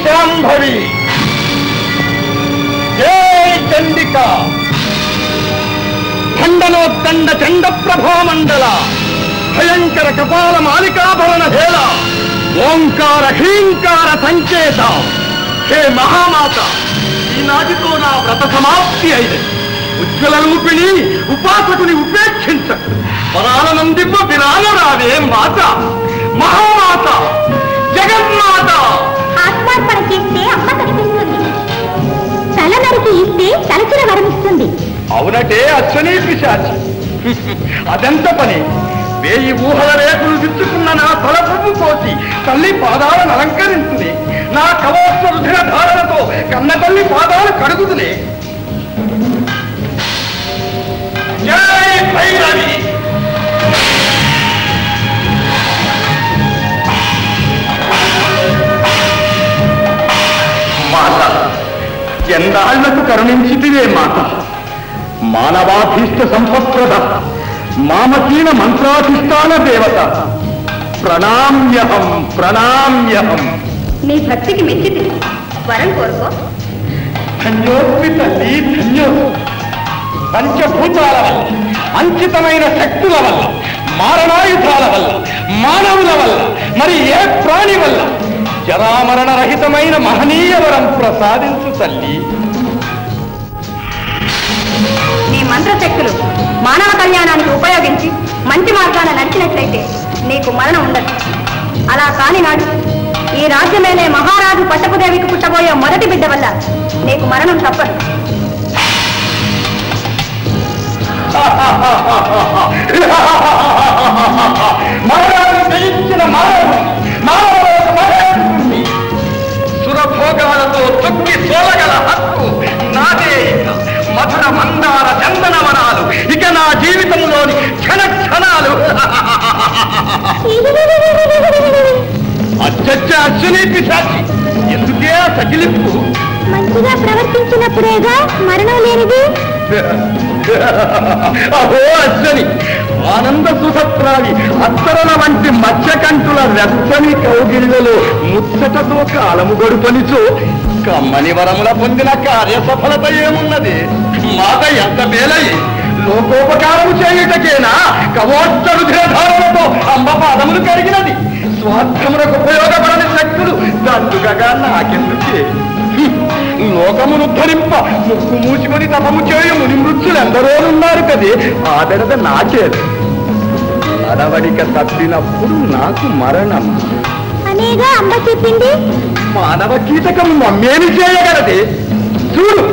శాంభవి, జై చండికా, ఖండనోద్దండ చండ ప్రభామండల, భయంకర కపాల మాలికాభరణ హేళ, ఓంకార హ్రీంకార సంకేత, హే మహామాత, ఈనాటితో నా వ్రత సమాప్తి అయింది. ఉజ్వల రూపిణి ఉపాసకుని ఉపేక్షించకు, పరాలనందింప విరాల రావే మాత, మహామాత, జగన్మాత. ఆత్మార్పణ చేస్తే అమ్మ కనిపిస్తుంది, తల నరికి ఇస్తే తలచిన వరమిస్తుంది. అవునటే అశ్వనీ పిశాచి, అదెంత పని? 1000 ఊహల రేకులు విచ్చుకున్న నా తలపువ్వు కోసి తల్లి పాదాలను అలంకరించుని, నా కవోత్సవ రుధిర ధారణతో కన్న తల్లి పాదాలు కడుగుతుని. జై భైరవి. మాత, ఎన్నాళ్లకు కరుణించితివే మాత. మానవాభీష్ట సంపత్ప్రద, మామకీన మంత్రాధిష్టాన దేవత, ప్రణామ్యహం ప్రణామ్యహం. నీ భక్తికి మెచ్చితి, వరం కోరుకో. ధన్యోస్మి తల్లి, ధన్యో. పంచభూతాల వల్ల, అంకితమైన శక్తుల వల్ల, మారణాయుధాల వల్ల, మానవుల వల్ల, మరి ఏ ప్రాణి వల్ల జరామరణ రహితమైన మహనీయ వరం ప్రసాదించు తల్లి. నీ మంత్రశక్తులు మానవ కళ్యాణానికి ఉపయోగించి మంచి మార్గాన నడిచినట్లయితే నీకు మరణం ఉండదు. అలా కాని నాడు ఈ రాజ్యమేనే మహారాజు పట్టపుదేవికి పుట్టబోయే మొదటి బిడ్డ వల్ల నీకు మరణం తప్పదు. సురభోగాలతో తొక్కి సోలగల హక్కు నాదే. మధుర మందార చందనవనాలు ఇక నా జీవితంలోని క్షణ క్షణాలు. అచ్చచ్చ అశ్వనీ పిశాచి, ఎందుకే సకిలింపు? మంచిగా ప్రవర్తించినప్పుడేగా మరణం లేనిది. అహో అశ్వని, ఆనంద సుసత్రావి అత్తరల వంటి మత్స్యకంఠుల వెచ్చని కౌగిళ్లలో ముచ్చటతో కాలము గడుపనిచో కమ్మని వరముల పొందిన కార్య సఫలత ఏమున్నది? మాత ఎంత మేలయి, లోకోపకారము చేయుటకేనా కవోచ్చ రుధిరధారణతో అమ్మ పాదములు కడిగినది. స్వార్థములకు ఉపయోగపడని శక్తులు దండుగగా నాకెందుకే? లోకమును ధరింప ముక్కు మూసుకొని తపము చేయు ముని మృత్యులు ఎందరోనున్నారు కదే, ఆదరద నాచేది. నడవడిక తప్పినప్పుడు నాకు మరణం అనేగా అమ్మ చెప్పింది. మానవ కీటకం మమ్మేమి చేయగలదే? చూడు,